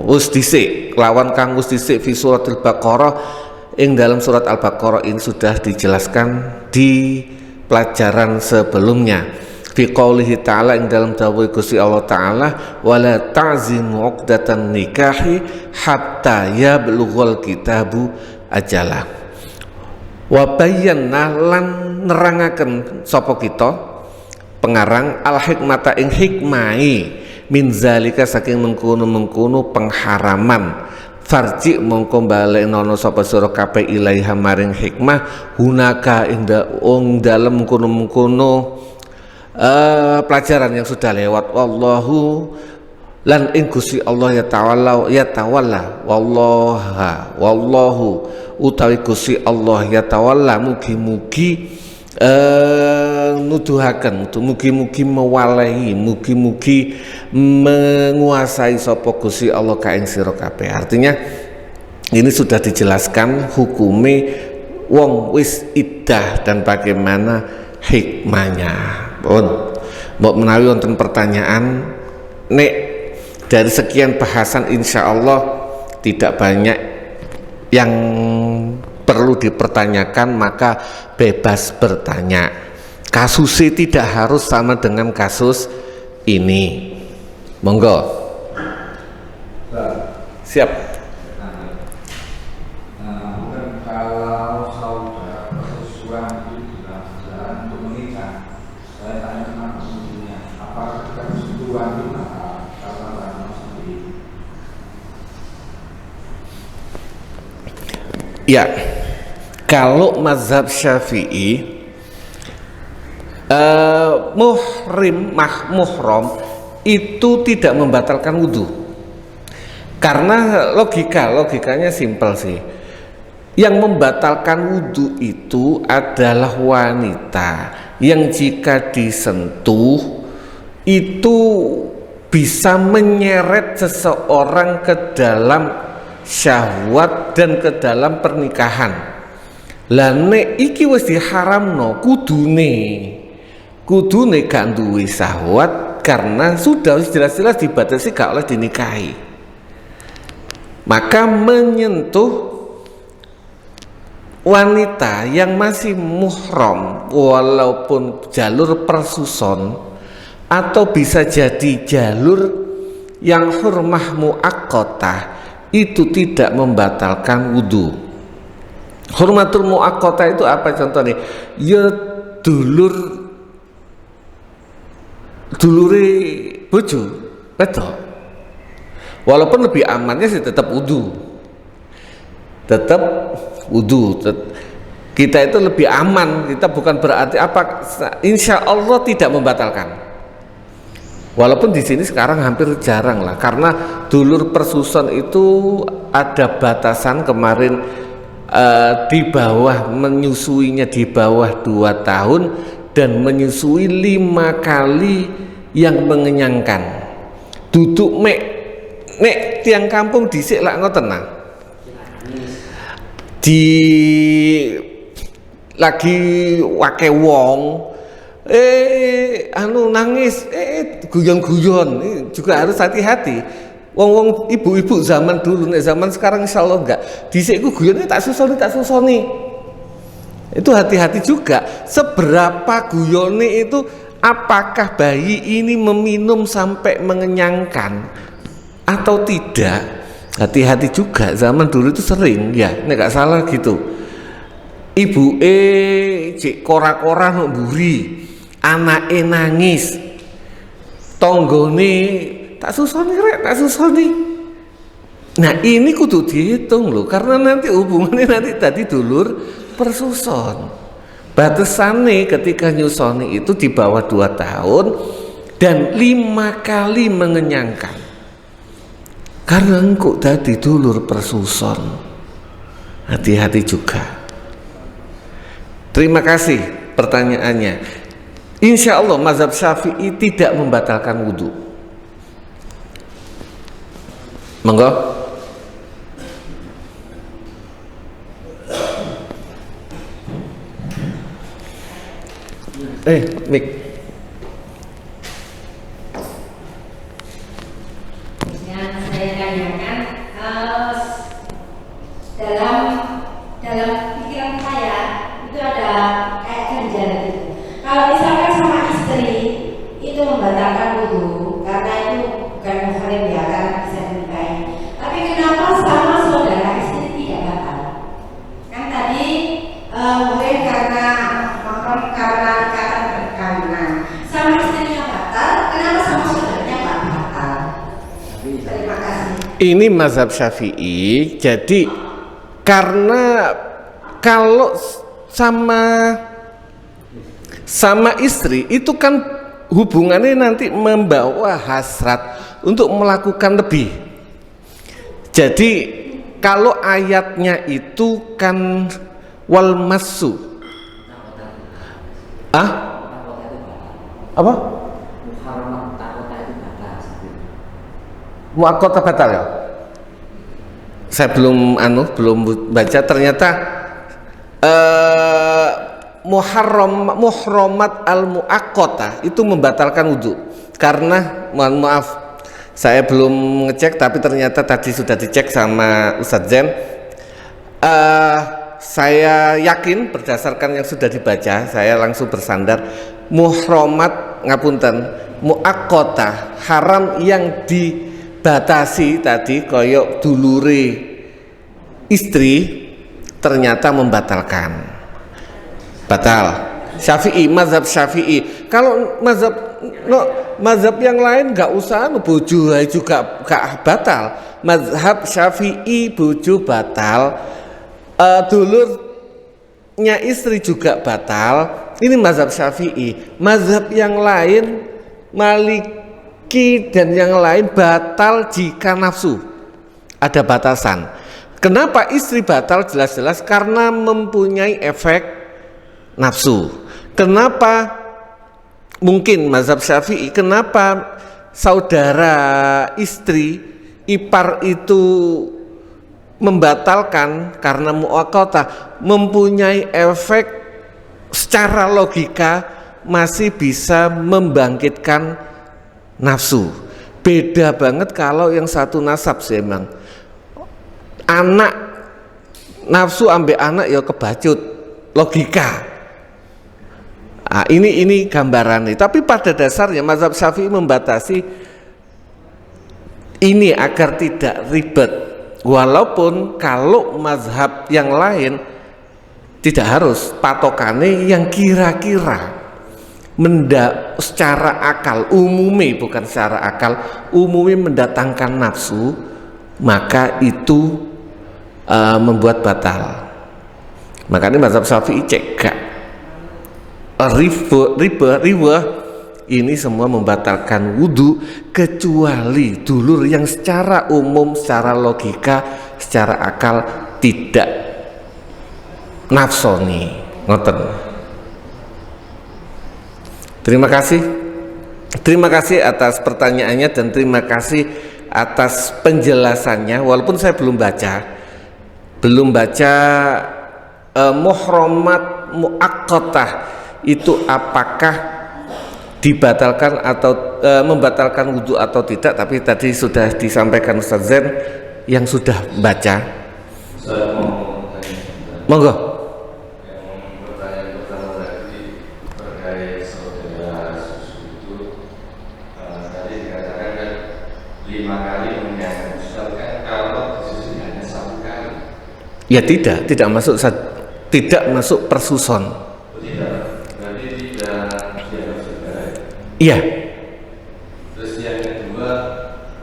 wis dhisik lawan kang wis dhisik fi suratul Baqarah ing dalam surat Al-Baqarah ini sudah dijelaskan di pelajaran sebelumnya. Fi qoulihi ta'ala ing dalam dawuh Gusti Allah Ta'ala wala ta'zimu 'uqdatan nikahi hatta yablughal kitabu ajalah. Wa bayyana lan nerangaken sapa kita pengarang al hikmata ing hikmahi min zalika saking mengkono-mengkono pengharaman farji mongko baleknono sapa sira kabeh ilaiha maring hikmah hunaka ing dalem mengkono-mengkono pelajaran yang sudah lewat. Wallahu lan ing Gusti Allah ya tawalla wallahu utawi Gusti Allah ya tawalla mugi-mugi nuduhaken mugi-mugi mewalahi mugi-mugi menguasai sapa Gusti Allah ka ing sira kabeh. Artinya ini sudah dijelaskan hukume wong wis iddah dan bagaimana hikmahnya. Mbok menawi wonten pertanyaan, nek dari sekian bahasan insya Allah tidak banyak yang perlu dipertanyakan, maka bebas bertanya. Kasusnya tidak harus sama dengan kasus ini. Monggo. Siap. Kalau saudara persesuaian itu dilakukan untuk menikah, saya tanya kenapa sesungguhnya, apakah ketika persetujuan itu karena sendiri? Ya, kalau mazhab Syafi'i muhram itu tidak membatalkan wudhu, karena logikanya simpel sih. Yang membatalkan wudhu itu adalah wanita yang jika disentuh itu bisa menyeret seseorang ke dalam syahwat dan ke dalam pernikahan. Lah nek iki wis diharamno kudune gak duwe syahwat karena sudah jelas-jelas dibatasi gak oleh dinikahi. Maka menyentuh wanita yang masih muhram walaupun jalur persuson atau bisa jadi jalur yang hurmah muaqqatah itu tidak membatalkan wudhu. Hurmatul muaqqatah itu apa contohnya? Ya dulure bojo wedok. Walaupun lebih amannya sih tetap wudhu. Kita itu lebih aman. Kita bukan berarti apa, insya Allah tidak membatalkan. Walaupun di sini sekarang hampir jarang lah, karena dulur persusun itu ada batasan kemarin di bawah menyusuinya di bawah 2 tahun dan menyusui 5 kali yang mengenyangkan. Duduk nek tiang kampung dhisik lak ngoten nah. Di lagi wake wong nangis guyon-guyon juga harus hati-hati. Wong ibu-ibu zaman dulu, nek zaman sekarang insyaallah enggak. Dhisik ku guyone tak susoni. Itu hati-hati juga. Seberapa guyone itu, apakah bayi ini meminum sampai mengenyangkan atau tidak? Hati-hati juga. Zaman dulu itu sering ya, ini gak salah gitu. Ibu cek kora-kora nuk buri, anake nangis, tonggone tak susoni rek, tak susoni. Nah ini kudu dihitung loh, karena nanti hubungannya nanti tadi dulur persuson. Batasane ketika nyusoni itu di bawah 2 tahun dan 5 kali mengenyangkan. Karena engkau tadi dulur persuson. Hati-hati juga. Terima kasih pertanyaannya. Insya Allah mazhab Syafi'i tidak membatalkan wudhu. Monggo. Mik. Yang saya tanyakan, dalam pikiran saya itu ada kayak ganjal gitu. Kalau misalkan sama istri itu membatalkan wudhu karena itu bukan muhrim ya, karena bisa dinikahi. Tapi kenapa sama saudara istri tidak batal? Kan tadi muhrim karena mahram karena ikatan perkawinan. Sama istrinya batal, kenapa sama saudaranya nggak batal? Terima kasih. Ini mazhab Syafi'i. Jadi karena kalau sama istri itu kan hubungannya nanti membawa hasrat untuk melakukan lebih. Jadi kalau ayatnya itu kan wal masu. Apa? Muakkota batal ya? Saya belum baca, ternyata muhromat al muakkota itu membatalkan wudhu. Karena mohon maaf saya belum ngecek, tapi ternyata tadi sudah dicek sama Ustadz Zen. Saya yakin berdasarkan yang sudah dibaca, saya langsung bersandar muhromat muakkota, haram yang dibatasi tadi koyok dulure istri ternyata membatalkan. Batal. Syafi'i, mazhab Syafi'i. Kalau mazhab yang lain nggak usah, bojo juga gak batal. Mazhab Syafi'i bojo batal, dulurnya istri juga batal. Ini mazhab Syafi'i. Mazhab yang lain, Maliki dan yang lain batal jika nafsu. Ada batasan. Kenapa istri batal? Jelas-jelas karena mempunyai efek nafsu. Kenapa mungkin mazhab Syafi'i, kenapa saudara istri ipar itu membatalkan? Karena muakkota mempunyai efek secara logika masih bisa membangkitkan nafsu. Beda banget kalau yang satu nasab sih emang. Anak nafsu ambek anak ya kebacut, logika. Nah, ini gambarannya. Tapi pada dasarnya mazhab Syafi'i membatasi ini agar tidak ribet. Walaupun kalau mazhab yang lain tidak harus, patokannya yang kira-kira secara akal umumnya, bukan secara akal umumnya mendatangkan nafsu, maka itu membuat batal. Makanya mazhab Syafi'i cegah riba ini semua membatalkan wudhu, kecuali dulur yang secara umum, secara logika, secara akal tidak nafsoni. Ngoten. Terima kasih atas pertanyaannya dan terima kasih atas penjelasannya. Walaupun saya belum baca muhromat muakkotah itu apakah dibatalkan atau membatalkan wudhu atau tidak, tapi tadi sudah disampaikan Ustaz Zen yang sudah baca. Monggo. mengingatkan misalkan kalau disusui hanya satu kali. Ya tidak masuk persuson. Tidak, berarti tidak dianggap saudara. Iya. Terus yang kedua,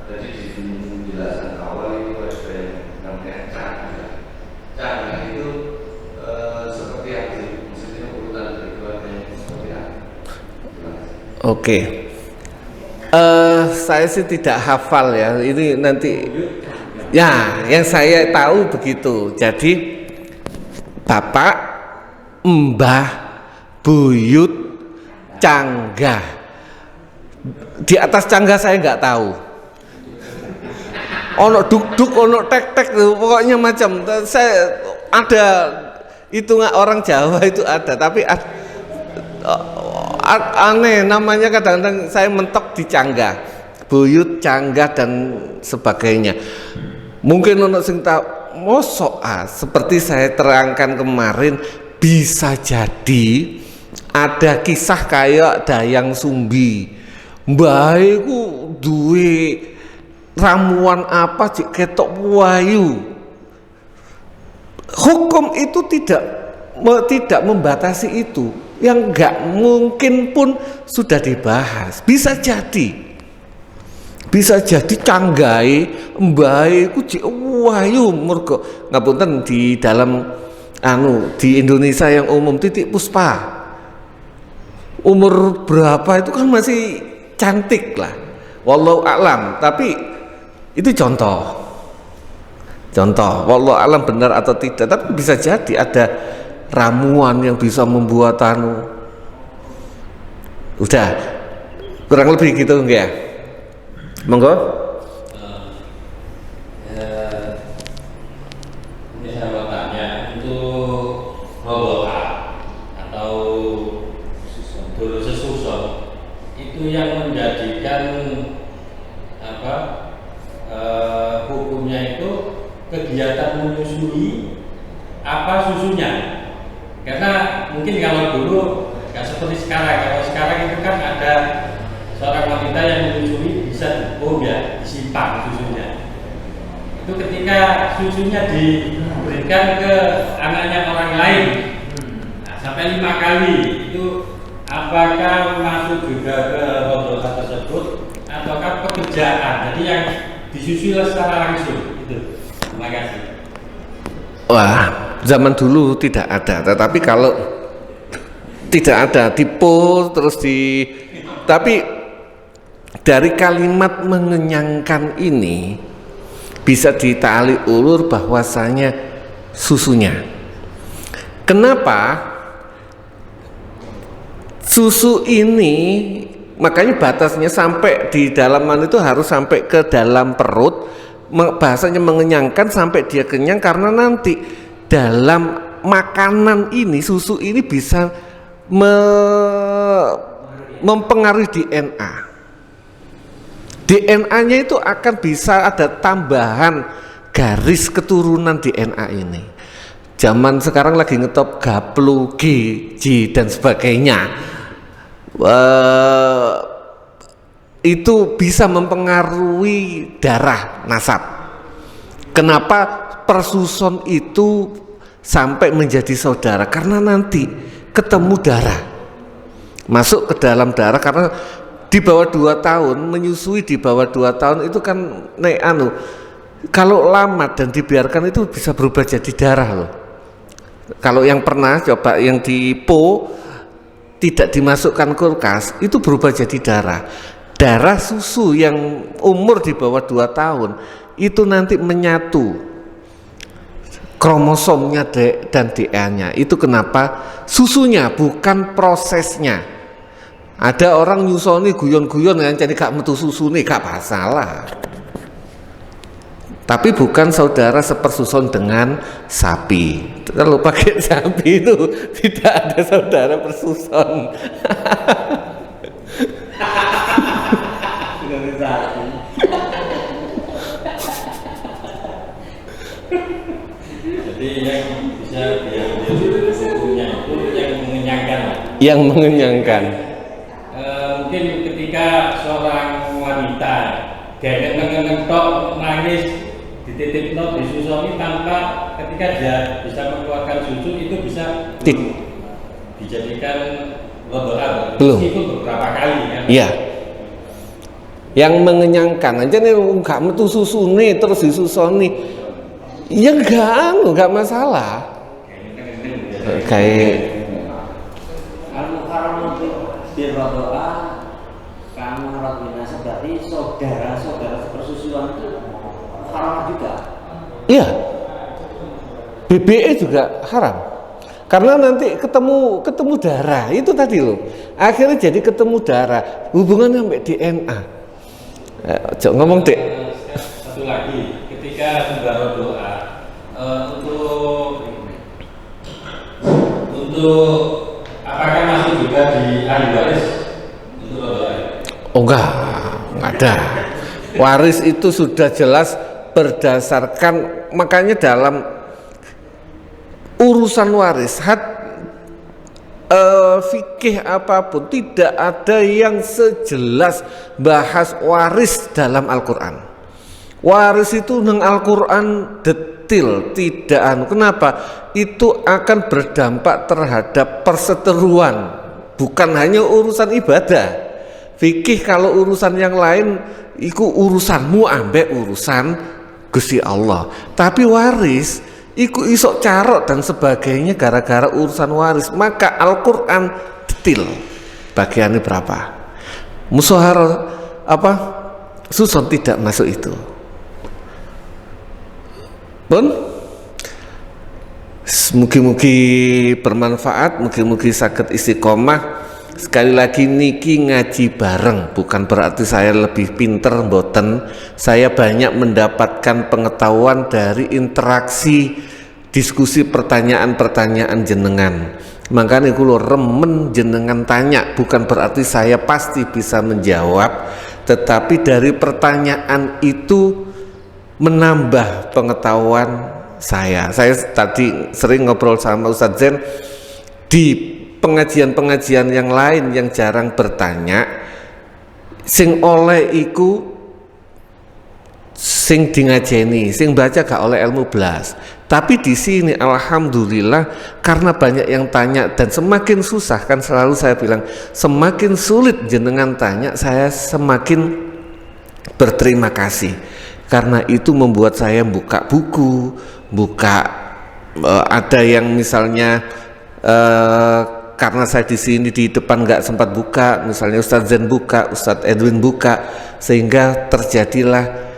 tadi di penjelasan awal itu ada yang namanya cangga itu seperti apa sih? Maksudnya urutan dari keluarganya seperti apa? Oke. Saya sih tidak hafal ya. Ini nanti ya, yang saya tahu begitu. Jadi bapak, mbah, buyut, cangga. Di atas cangga saya nggak tahu. Ono duk-duk, ono tek-tek, pokoknya macam. Saya ada hitungan orang Jawa itu ada, tapi aneh namanya kadang-kadang saya mentok di cangga, buyut, cangga dan sebagainya. Mungkin ono sing tahu. Mosok seperti saya terangkan kemarin, bisa jadi ada kisah kayak Dayang Sumbi. Mbaiku duwe ramuan apa cik ketok wayu. Hukum itu tidak membatasi itu. Yang enggak mungkin pun sudah dibahas. Bisa jadi canggai mbae ku cik wayu mergo ngapunten di dalam di Indonesia yang umum titik puspa umur berapa itu kan masih cantik lah, wallahu a'lam. Tapi itu contoh wallahu a'lam benar atau tidak, tapi bisa jadi ada ramuan yang bisa membuat udah kurang lebih gitu enggak ya? Monggo. Ini saya mau tanya, untuk robokan atau dulu sesuson itu yang menjadikan hukumnya itu kegiatan menyusui apa susunya? Karena mungkin kalau dulu nggak seperti sekarang. Kalau sekarang itu kan ada seorang wanita yang menyusui bisa disimpan susunya. Itu ketika susunya diberikan ke anaknya orang lain, sampai 5 kali, itu apakah masuk juga ke rodokan tersebut ataukah pekerjaan? Jadi yang disusui secara langsung itu. Terima kasih. Wah, zaman dulu tidak ada, tetapi kalau tidak ada tipe terus tapi dari kalimat mengenyangkan ini bisa ditarik ulur bahwasanya susunya. Kenapa? Susu ini makanya batasnya sampai di dalaman itu harus sampai ke dalam perut, bahasanya mengenyangkan sampai dia kenyang, karena nanti dalam makanan ini susu ini bisa mempengaruhi DNA. DNA-nya itu akan bisa ada tambahan garis keturunan DNA ini. Zaman sekarang lagi ngetop gaplu, G dan sebagainya. Itu bisa mempengaruhi darah nasab. Kenapa persuson itu sampai menjadi saudara? Karena nanti ketemu darah, masuk ke dalam darah, karena di bawah 2 tahun, menyusui di bawah 2 tahun itu kan kalau lama dan dibiarkan itu bisa berubah jadi darah loh. Kalau yang pernah coba yang di tidak dimasukkan kulkas itu berubah jadi darah. Darah susu yang umur di bawah 2 tahun itu nanti menyatu kromosomnya dan DNA. Itu kenapa susunya, bukan prosesnya. Ada orang nyusoni guyon-guyon yang jadi gak metu susu nih, gak masalah. Tapi bukan saudara sepersusun dengan sapi. Kalau pakai sapi itu tidak ada saudara persusun. Jadi yang bisa hukumnya itu yang mengenyangkan. Yang mengenyangkan. Mungkin ketika seorang wanita gengen tok nangis dititip disusoni tanpa ketika dia bisa mengeluarkan susu itu bisa dijadikan rodoan meskipun beberapa kali kan. Iya. Yang mengenyangkan aja nih nggak metu susu nih terus disusoni, ya nggak masalah. Kayak Al-Muharram untuk dirrodoa kamu harus binasa, berarti saudara-saudara sepersusuan itu haram juga. iya, BBE juga haram. Karena nanti ketemu darah itu tadi loh. Akhirnya jadi ketemu darah, hubungannya sampai DNA. Coba ngomong Dek. Satu lagi, ketika sudah doa untuk apakah masuk juga di ahli waris untuk doa? Oh enggak ada. Waris itu sudah jelas berdasarkan, makanya dalam urusan waris fikih apapun tidak ada yang sejelas bahas waris dalam Al-Quran. Waris itu nang Al-Quran detil, tidak kenapa? Itu akan berdampak terhadap perseteruan, bukan hanya urusan ibadah. Fikih kalau urusan yang lain itu urusanmu ambek urusan Gusti Allah. Tapi waris iku isok carok dan sebagainya gara-gara urusan waris. Maka Al-Quran detil bagiannya berapa. Musyahar susun tidak masuk itu pun. Mugi-mugi bermanfaat, mugi-mugi sakit istiqomah. Sekali lagi niki ngaji bareng, bukan berarti saya lebih pinter, mboten. Saya banyak mendapatkan pengetahuan dari interaksi diskusi pertanyaan-pertanyaan jenengan. Makanya kulo remen jenengan tanya, bukan berarti saya pasti bisa menjawab, tetapi dari pertanyaan itu menambah pengetahuan saya. Saya tadi sering ngobrol sama Ustadz Zen di pengajian-pengajian yang lain yang jarang bertanya, sing oleh iku sing dingajeni, sing baca gak oleh ilmu belas. Tapi di sini alhamdulillah karena banyak yang tanya dan semakin susah, kan selalu saya bilang semakin sulit jenengan tanya, saya semakin berterima kasih. Karena itu membuat saya buka buku, ada yang misalnya karena saya di sini di depan nggak sempat buka, misalnya Ustadz Zen buka, Ustadz Edwin buka, sehingga terjadilah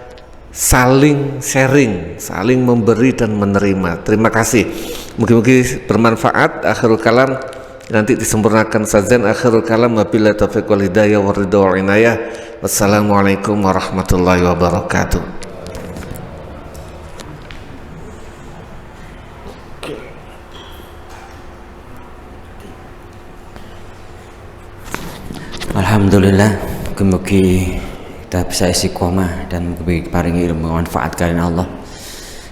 saling sharing, saling memberi dan menerima. Terima kasih. Mungkin bermanfaat. Akhirul kalam nanti disempurnakan Ustadz Zen. Akhirul kalam wabillahi taufiq wal hidayah wa ridha wal inayah. Wassalamualaikum warahmatullahi wabarakatuh. Alhamdulillah, mugi kita bisa istiqomah dan mugi paringi ilmu manfaat kalian Allah.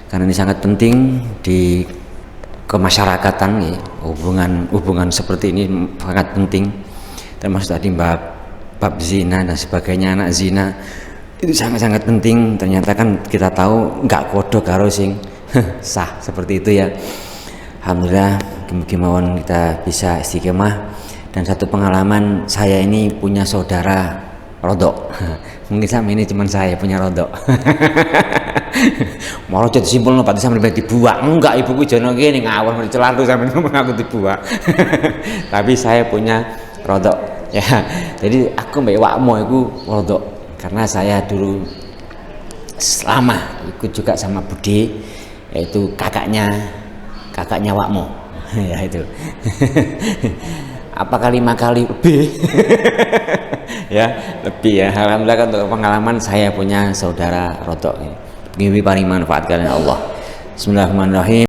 Karena ini sangat penting di kemasyarakatan ya, hubungan seperti ini sangat penting. Termasuk tadi bab zina dan sebagainya, anak zina itu sangat-sangat penting. Ternyata kan kita tahu nggak kodo karo sing sah seperti itu ya. Alhamdulillah, mugi mawon kita bisa istiqomah. Dan satu pengalaman, saya ini punya saudara rodok. Mungkin sama ini cuman saya punya rodok. Mau rojot simpul no pati sampai dibuang. Enggak, ibuku jono gini ngawur mari celatu sampai aku dibuang. Tapi saya punya rodok ya. Jadi aku mbak wakmo itu rodok karena saya dulu selama ikut juga sama Budi, yaitu kakaknya wakmo. Ya itu. Apakah 5 kali lebih? Ya lebih ya. Alhamdulillah kan untuk pengalaman saya punya saudara rodok. Ini paling manfaat kalian Allah. Bismillahirrahmanirrahim.